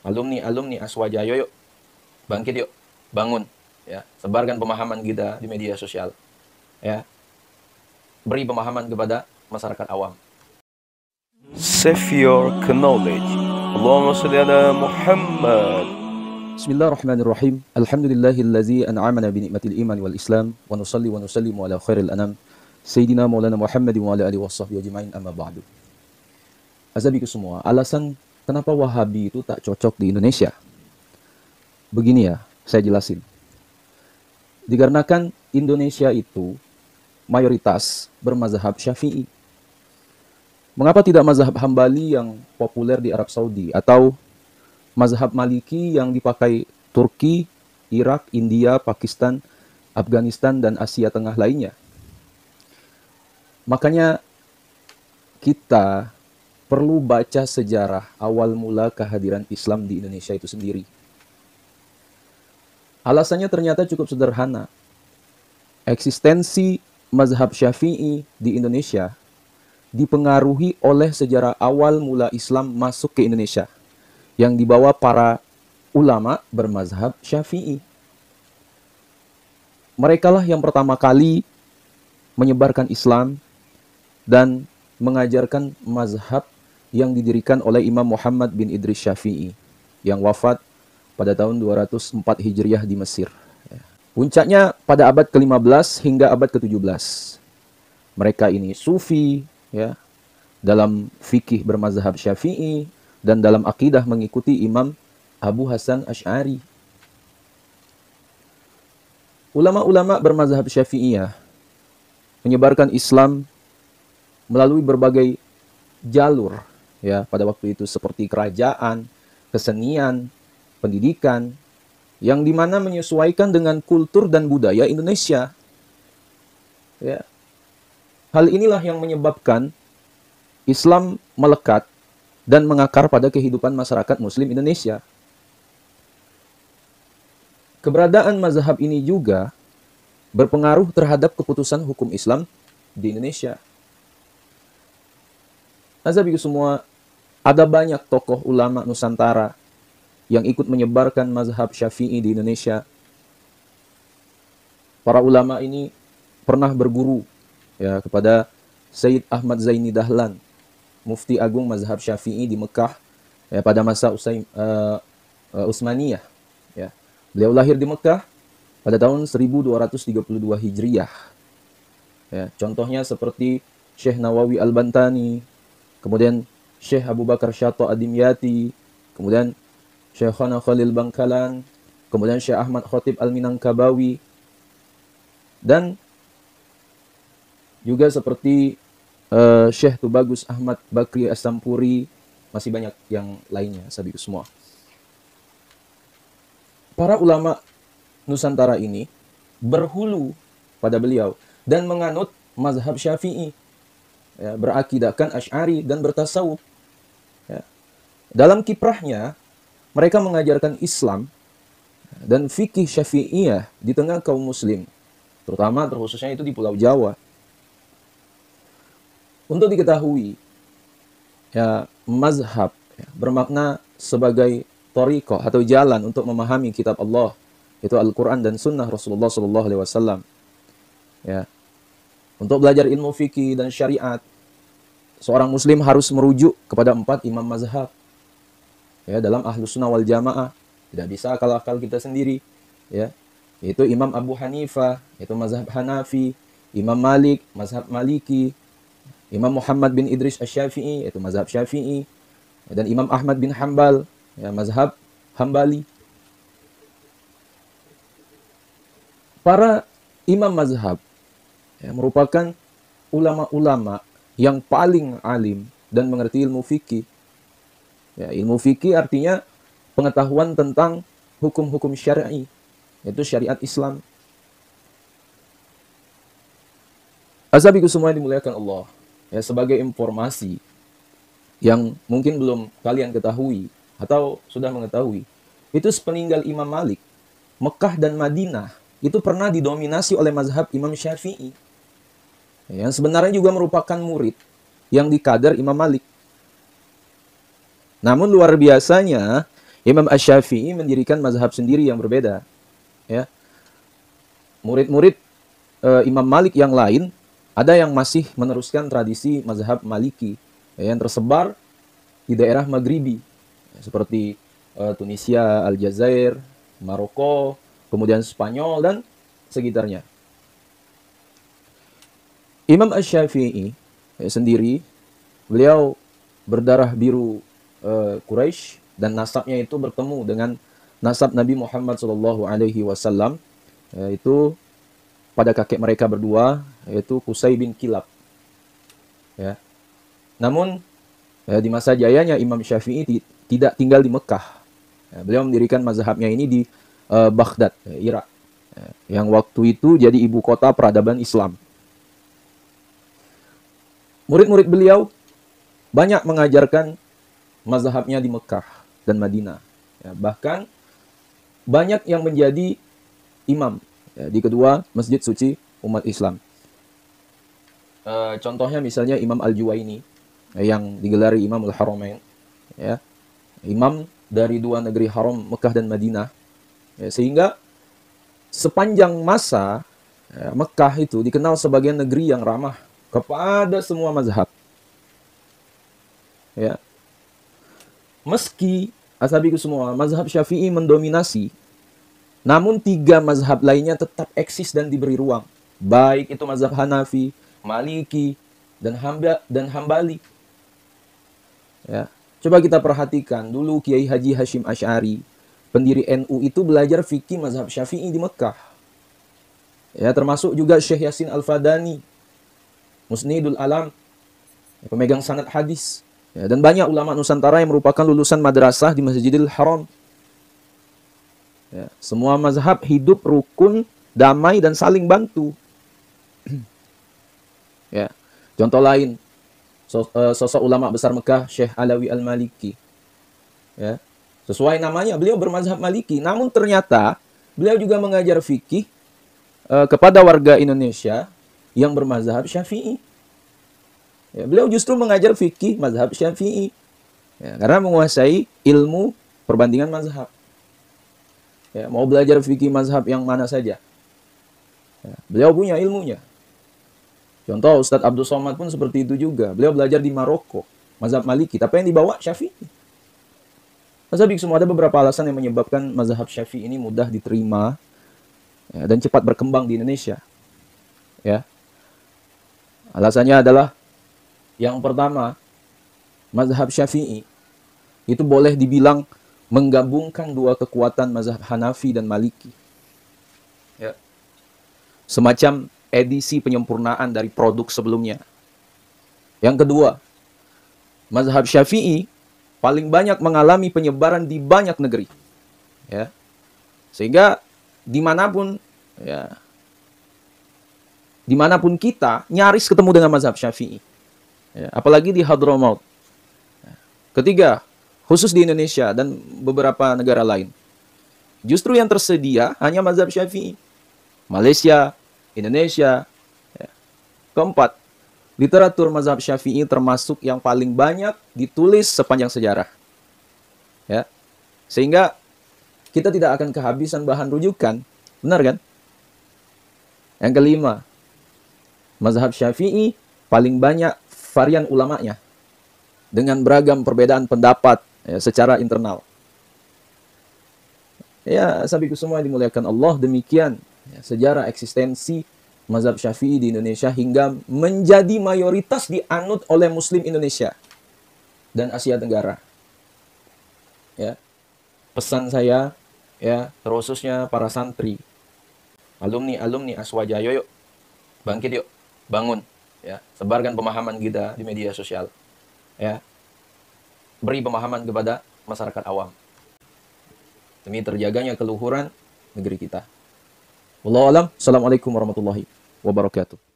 alumni Aswaja, yuk bangkit yuk, bangun ya, sebarkan pemahaman kita di media sosial ya, beri pemahaman kepada masyarakat awam. Save your knowledge. Allahumma salli ala Muhammad. Bismillahirrahmanirrahim. Alhamdulillahillazi an'amana bi ni'matil iman wal islam wa nusalli wa nusallimu ala khairil anam Sayyidina Maulana Muhammadin wa ala alihi washabbihi ajma'in, amma ba'du. Azabiku semua, alasan kenapa Wahabi itu tak cocok di Indonesia. Begini ya, saya jelasin. Dikarenakan Indonesia itu mayoritas bermazhab Syafi'i. Mengapa tidak mazhab Hambali yang populer di Arab Saudi atau mazhab Maliki yang dipakai Turki, Irak, India, Pakistan, Afghanistan, dan Asia Tengah lainnya? Makanya kita perlu baca sejarah awal mula kehadiran Islam di Indonesia itu sendiri. Alasannya ternyata cukup sederhana. Eksistensi mazhab Syafi'i di Indonesia dipengaruhi oleh sejarah awal mula Islam masuk ke Indonesia yang dibawa para ulama bermazhab Syafi'i. Merekalah yang pertama kali menyebarkan Islam dan mengajarkan mazhab yang didirikan oleh Imam Muhammad bin Idris Syafi'i yang wafat pada tahun 204 Hijriah di Mesir. Puncaknya pada abad ke-15 hingga abad ke-17. Mereka ini sufi ya, dalam fikih bermazhab Syafi'i dan dalam akidah mengikuti Imam Abu Hasan Asy'ari. Ulama-ulama bermazhab Syafi'iyah menyebarkan Islam melalui berbagai jalur ya pada waktu itu, seperti kerajaan, kesenian, pendidikan, yang dimana menyesuaikan dengan kultur dan budaya Indonesia. Ya. Hal inilah yang menyebabkan Islam melekat dan mengakar pada kehidupan masyarakat Muslim Indonesia. Keberadaan mazhab ini juga berpengaruh terhadap keputusan hukum Islam di Indonesia. Azabiku semua, ada banyak tokoh ulama Nusantara yang ikut menyebarkan mazhab Syafi'i di Indonesia. Para ulama ini pernah berguru ya kepada Sayyid Ahmad Zaini Dahlan, Mufti Agung mazhab Syafi'i di Mekah ya, pada masa Utsmaniyah. Ya. Beliau lahir di Mekah pada tahun 1232 Hijriah. Ya, contohnya seperti Syekh Nawawi Al-Bantani, kemudian Syekh Abu Bakar Syato Ad-Dimyati, kemudian Syekhana Khalil Bangkalan, kemudian Syekh Ahmad Khatib Al-Minangkabawi, dan juga seperti Syekh Tubagus Ahmad Bakri As-Sampuri, masih banyak yang lainnya, sahabatku semua. Para ulama Nusantara ini berhulu pada beliau dan menganut mazhab Syafi'i. Ya, berakidahkan Asy'ari dan bertasawuf. Ya. Dalam kiprahnya, mereka mengajarkan Islam dan fikih Syafi'iyah di tengah kaum muslim, terutama terkhususnya itu di Pulau Jawa. Untuk diketahui, ya, mazhab ya, bermakna sebagai thariqah atau jalan untuk memahami kitab Allah, itu Al-Quran dan Sunnah Rasulullah SAW. Ya. Untuk belajar ilmu fikih dan syariat, seorang muslim harus merujuk kepada 4 imam mazhab. Ya, dalam Ahlus Sunnah wal Jamaah tidak bisa akal-akal kita sendiri. Ya, yaitu Imam Abu Hanifah, yaitu mazhab Hanafi, Imam Malik, mazhab Maliki, Imam Muhammad bin Idris Asy-Syafi'i, yaitu mazhab Syafi'i, dan Imam Ahmad bin Hambal, ya, mazhab Hambali. Para imam mazhab ya, merupakan ulama-ulama yang paling alim dan mengerti ilmu fikih. Ya, ilmu fikih artinya pengetahuan tentang hukum-hukum syar'i, yaitu syariat Islam. Azabiku semua yang dimuliakan Allah. Ya, sebagai informasi yang mungkin belum kalian ketahui atau sudah mengetahui, itu sepeninggal Imam Malik, Mekah dan Madinah itu pernah didominasi oleh mazhab Imam Syafi'i, yang sebenarnya juga merupakan murid yang dikader Imam Malik. Namun luar biasanya, Imam Asy-Syafi'i mendirikan mazhab sendiri yang berbeda. Ya. Murid-murid Imam Malik yang lain ada yang masih meneruskan tradisi mazhab Maliki yang tersebar di daerah Maghribi seperti Tunisia, Aljazair, Maroko, kemudian Spanyol dan sekitarnya. Imam Asy-Syafi'i sendiri, beliau berdarah biru Quraisy dan nasabnya itu bertemu dengan nasab Nabi Muhammad SAW, yaitu pada kakek mereka berdua, yaitu Qusay bin Kilab. Ya. Namun di masa jayanya Imam Syafi'i tidak tinggal di Mekah. Ya, beliau mendirikan mazhabnya ini di Baghdad, Irak, yang waktu itu jadi ibu kota peradaban Islam. Murid-murid beliau banyak mengajarkan mazhabnya di Mekah dan Madinah. Ya, bahkan banyak yang menjadi imam di kedua masjid suci umat Islam. Contohnya misalnya Imam Al-Juwaini yang digelari Imamul Haramain, ya, imam dari dua negeri haram Mekah dan Madinah, ya, sehingga sepanjang masa Mekah itu dikenal sebagai negeri yang ramah kepada semua mazhab. Ya. Meski ashabiku semua mazhab Syafi'i mendominasi, namun tiga mazhab lainnya tetap eksis dan diberi ruang. Baik itu mazhab Hanafi, Maliki, dan Hambali. Ya. Coba kita perhatikan dulu Kiai Haji Hashim Asy'ari, pendiri NU itu belajar fikih mazhab Syafi'i di Mekah. Ya, termasuk juga Syekh Yasin Al-Fadani, Musnidul Alam, pemegang sanad hadis. Ya, dan banyak ulama Nusantara yang merupakan lulusan madrasah di Masjidil Haram. Ya, semua mazhab hidup rukun, damai, dan saling bantu. Ya, contoh lain, sosok ulama besar Mekah, Syekh Alawi Al-Maliki. Ya, sesuai namanya, beliau bermazhab Maliki. Namun ternyata beliau juga mengajar fikih kepada warga Indonesia yang bermazhab Syafi'i. Ya, beliau justru mengajar fikih mazhab Syafi'i. Ya, karena menguasai ilmu perbandingan mazhab. Ya, mau belajar fikih mazhab yang mana saja, ya, beliau punya ilmunya. Contoh Ustadz Abdul Somad pun seperti itu juga. Beliau belajar di Maroko, mazhab Maliki, tapi yang dibawa Syafi'i. Mazhab semua ada beberapa alasan yang menyebabkan mazhab Syafi'i ini mudah diterima, ya, dan cepat berkembang di Indonesia. Ya. Alasannya adalah yang pertama, mazhab Syafi'i itu boleh dibilang menggabungkan dua kekuatan mazhab Hanafi dan Maliki. Ya. Semacam edisi penyempurnaan dari produk sebelumnya. Yang kedua, mazhab Syafi'i paling banyak mengalami penyebaran di banyak negeri. Ya. Sehingga dimanapun, ya, dimanapun kita nyaris ketemu dengan mazhab Syafi'i. Ya, apalagi di Hadramaut. Ketiga, khusus di Indonesia dan beberapa negara lain, justru yang tersedia hanya mazhab Syafi'i. Malaysia, Indonesia. Ya. Keempat, literatur mazhab Syafi'i termasuk yang paling banyak ditulis sepanjang sejarah. Ya. Sehingga kita tidak akan kehabisan bahan rujukan. Benar kan? Yang kelima, mazhab Syafi'i paling banyak varian ulamanya dengan beragam perbedaan pendapat, ya, secara internal. Ya, sahabatku semua dimuliakan Allah, demikian ya, sejarah eksistensi mazhab Syafi'i di Indonesia hingga menjadi mayoritas dianut oleh Muslim Indonesia dan Asia Tenggara. Ya, pesan saya, ya, terkhususnya para santri, alumni Aswaja, yuk bangkit, yuk bangun, ya, sebarkan pemahaman kita di media sosial, ya, beri pemahaman kepada masyarakat awam demi terjaganya keluhuran negeri kita. Wallahu a'lam. Assalamualaikum warahmatullahi wabarakatuh.